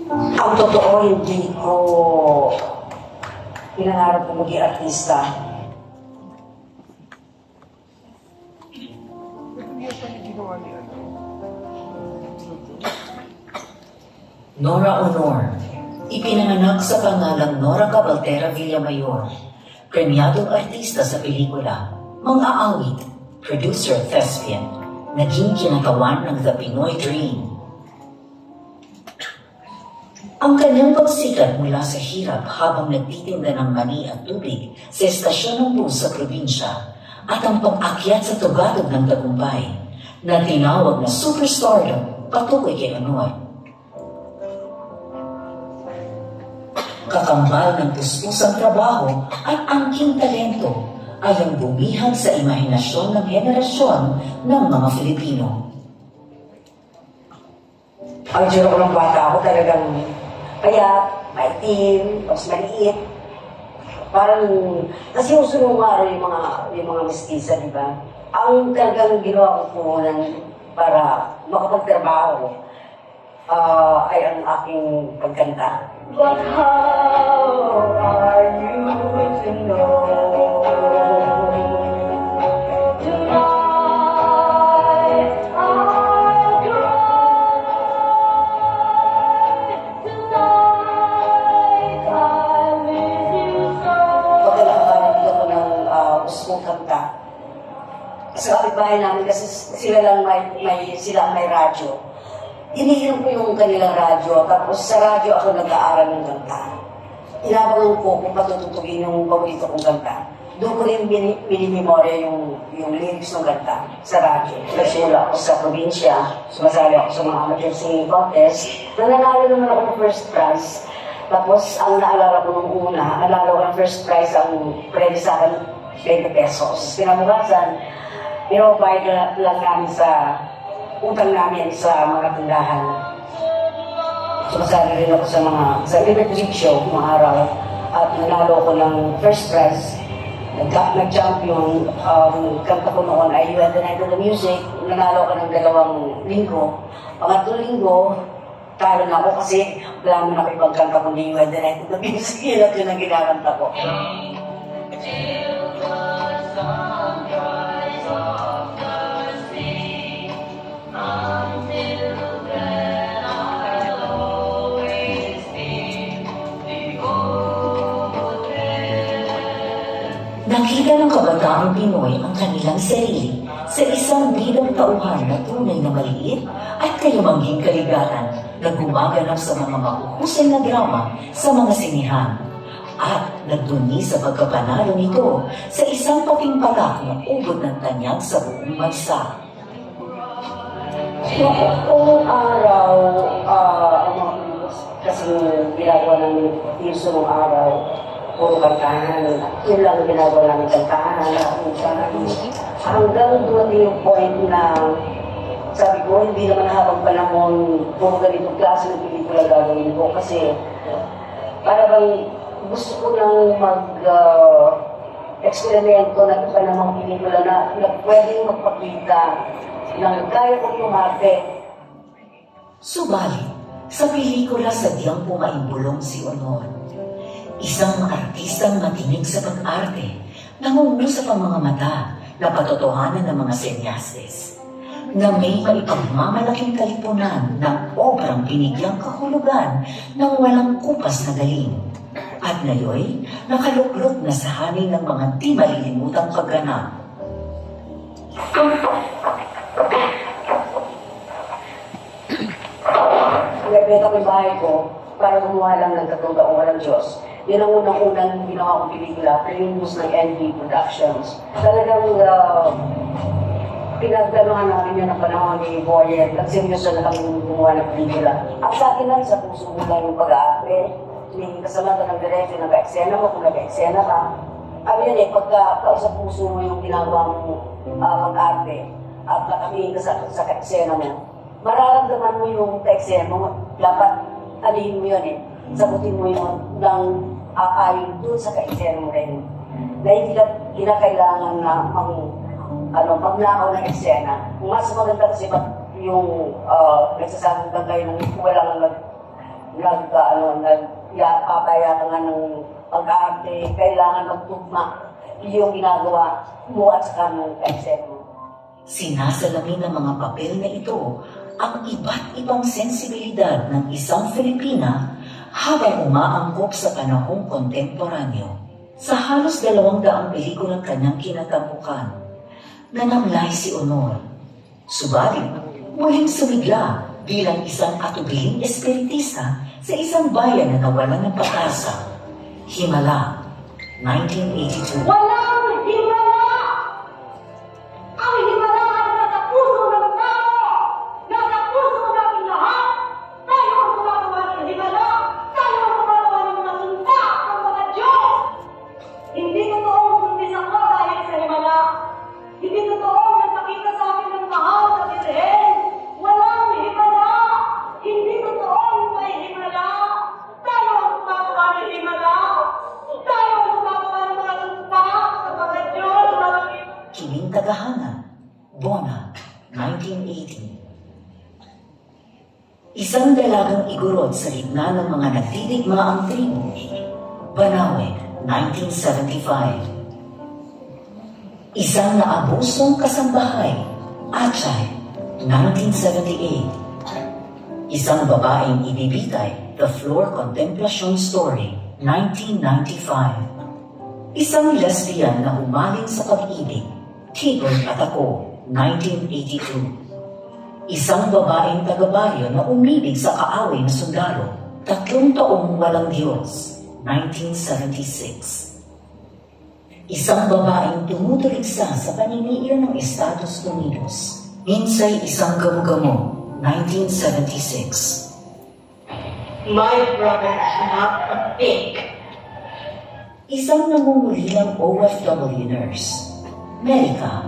Ang totoo, hindi ko pinangarap na maging artista. Nora Honor, ipinanganak sa pangalang Nora Cabaltera Villamayor, premyadong artista sa pelikula, mang-aawit, producer thespian, naging kinatawan ng The Pinoy Dream. Ang kanyang pagsikat mula sa hirap habang nagtitinda ng mani at tubig sa estasyon ng bus sa probinsya at ang pag-akyat sa tugatog ng tagumpay na tinawag na superstardom patuloy kay Honor. Kakambal ng puspusang trabaho at angking talento ay ang bumihag sa imahinasyon ng henerasyon ng mga Filipino. Ang tsura ko ng bata ako talagang payat, maitim, tapos maliit. Parang, kasi uso nung araw yung mga mestiza, di ba? Ang talagang ginawa ko po para makapagtrabaho ay ang aking pagkanta. But how are you to know? Tonight I'll cry. Tonight I miss you so. Pagkalaban ko ng gusto kong kanta. Sa kapitbahay namin kasi sila lang may radyo. Inihiram ko yung kanilang radyo, tapos sa radyo ako nag-aaral ng kanta. Inabangan ko kung patututugin yung paborito kong kanta. Doon ko rin minimemorya yung lyrics ng kanta sa radyo. Nagsimula ako sa probinsya, sumasali ako sa mga amateur singing contest. Nananalo naman ako ng first prize. Tapos ang naalala ko nung una, naalala ko ng first prize ang pwede sa akin 20 pesos. Kinabukasan, pinapayag lang namin sa utang namin sa mga tindahan. Sumasali rin ako sa Liberty Music Show mga araw at nanalo ko ng first prize. Nag-champion. Kanta ko noon ay You Had the Night of the Music. Nanalo ko ng 2 linggo. Pangatlong linggo, talo na ako kasi wala mo na ko ibang kanta ko ni You Had the Night of the Music. Yun at yun ang ginakanta ko. Nakita ng kabataang Pinoy ang kanilang sarili sa isang bidang tauhan na tunay na maliit at kayamanghing kaligatan na gumaganap sa mga mahuhusay na drama sa mga sinihan at nagduni sa pagkapanalo nito sa isang patimpalak na ubod ng tanyag sa buong bansa. Noong araw, kasi ginagawa namin piso ng araw, puro kantahan. Yun lang ginagawa namin kantahan. Hanggang dumating yung point na sabi ko, hindi naman habang panahon puro ganitong klase ng pelikula gagawin ko kasi para bang gusto ko nang mag-eksperimento na iba namang pelikula na pwedeng magpakita ng kaya kong umarte. Subalit, sa pelikula sadyang pumaimbulong si Honor. Isang artistang matinig sa pag-arte, nangungulo sa pamamamata na patotohanan ng mga senyastes, na may maipagmamalaking kalipunan ng obrang binigyang kahulugan ng walang kupas na galing. At ngayon, nakaluklok na sa hanin ng mga di malilimutang pagganap. Nagbenta ko yung bahay ko para gumawa lang ng 3 taong walang Diyos. Yun ang unang-unang ginawa kong pelikula, Primus ng NB Productions. Talagang pinagdanuhan namin yun ang panahon ni Boyer. Nagseryoso na kami gumawa ng pelikula. At sa akin lang, sa puso mo lang yung pag-aakre. May kasama ka ng direkto, nag-eksena mo kung nag-eksena ka. Ano yun pagka sa puso mo yung ginagawa mong pag-arte at nakatingin ka sa eksena mo, mararamdaman mo yung eksena mo, dapat alihin mo yun sagutin mo yun ng aayon doon sa ka-eksena mo rin. Na hindi ka kinakailangan na magnakaw ng eksena. Mas maganda kasi yung nagsasabing kayo ng nagpapayagan nga ng pag-aarte, kailangan magtugma yung ginagawa mo at saka ng kaisip mo. Sinasalamin ng mga papel na ito ang iba't ibang sensibilidad ng isang Filipina habang umaangkop sa panahong kontemporanyo. Sa halos 200 pelikulang kanyang kinatampukan, nanamlay si Honor. Subalit, muling sumigla bilang isang atubiling espiritista sa isang bayan na nawalan ng pag-asa. Himala, 1982. Walang himala! Ang himala ay nasa puso ng tao! Nasa puso natin lahat! Tayo ang gumagawa ng himala! Tayo ang gumagawa ng mga sumpa ng mga Diyos! Hindi totoong sumbis ako dahil sa himala. Hindi totoong nagpakita sa akin ng mahal sa Birhen. Walang himala! Hindi totoong may himala! Tayo ang gumagawa ng himala! Tayo ang gumagawa ng mga sumpa sa mga Diyos! Kiling Tagahanga, Bona, 1980. Isang dalagang igorot sa gitna ng mga nagtidigmaang tribo. Banawe, 1975. Isang naabusong kasambahay. Achay, 1978. Isang babaeng ibibitay. The Floor Contemplation Story, 1995. Isang lesbian na humaling sa pag-ibig. Tigol at Ako, 1982. Isang babaeng taga-baryo na umibig sa kaaway na sundalo. 3 taong walang Diyos, 1976. Isang babaeng tumutuligsa sa paniniilan ng Estados Unidos. Minsay isang gamo-gamo, 1976. My brother's not a pig. Isang nangungulilang OFW nurse. America,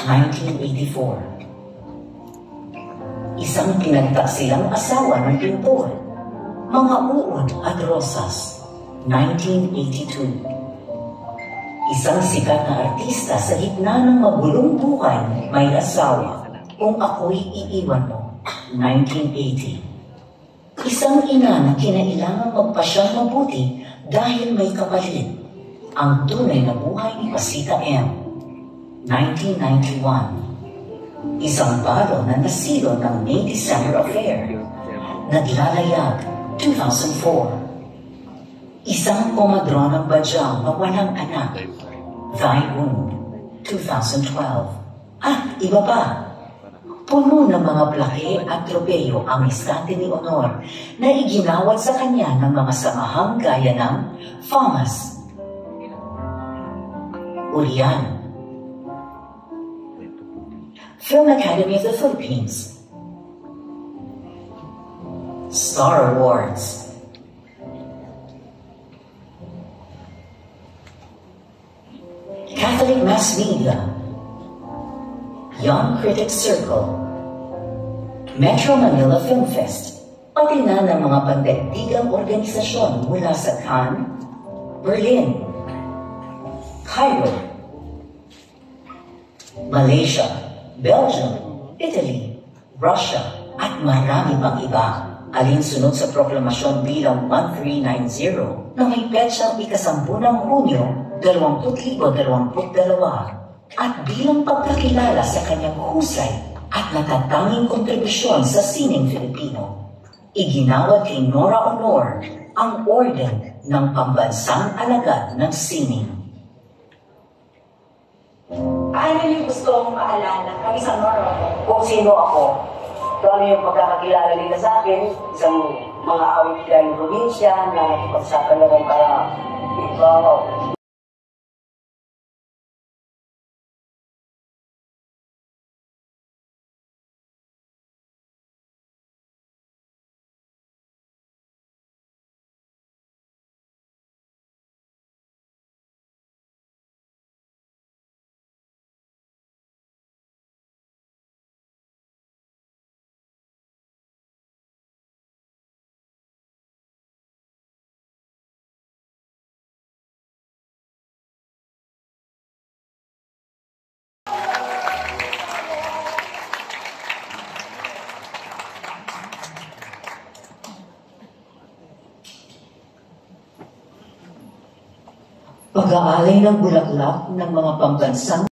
1984. Isang pinagtaksilang asawa ng pintor. Mga uod at rosas, 1982. Isang sikat na artista sa gitna ng magulong buhay, may asawa. Kung ako'y iiwan mo, 1980. Isang ina na kinailangang magpasyang mabuti dahil may kapalit. Ang tunay na buhay ni Pasita M. 1991. Isang balo na nasilo ng May December Affair. Naglalayag, 2004. Isang komadronang badyang na walang anak. Thy Wound, 2012. Iba pa. Puno ng mga plaque at tropeyo ang estante ni Honor na iginawad sa kanya ng mga samahang gaya ng FAMAS, Urian, Film Academy of the Philippines, Star Awards, Catholic Mass Media, Young Critics Circle, Metro Manila Film Fest, pati na ng mga pandaigdigang organisasyon mula sa Cannes, Berlin, Cairo, Malaysia, Belgium, Italy, Russia, at marami pang iba. Alinsunod sa proklamasyon bilang 1390 na may petsang ika-10 ng Hunyo, 2022 at bilang pagkakilala sa kanyang husay at natatanging kontribusyon sa sineng Filipino. Iginawad kay Nora Honor ang Orden ng Pambansang Alagad ng Sining. Ano yung gusto mong maalala? Kami sa Nora. Kung sino ako, kung ano yung pagkakakilala nila sa akin, isang mga awit ng probinsya na nakipagsakan na ng iba, Pag-aalay ng bulaklak ng mga pambansang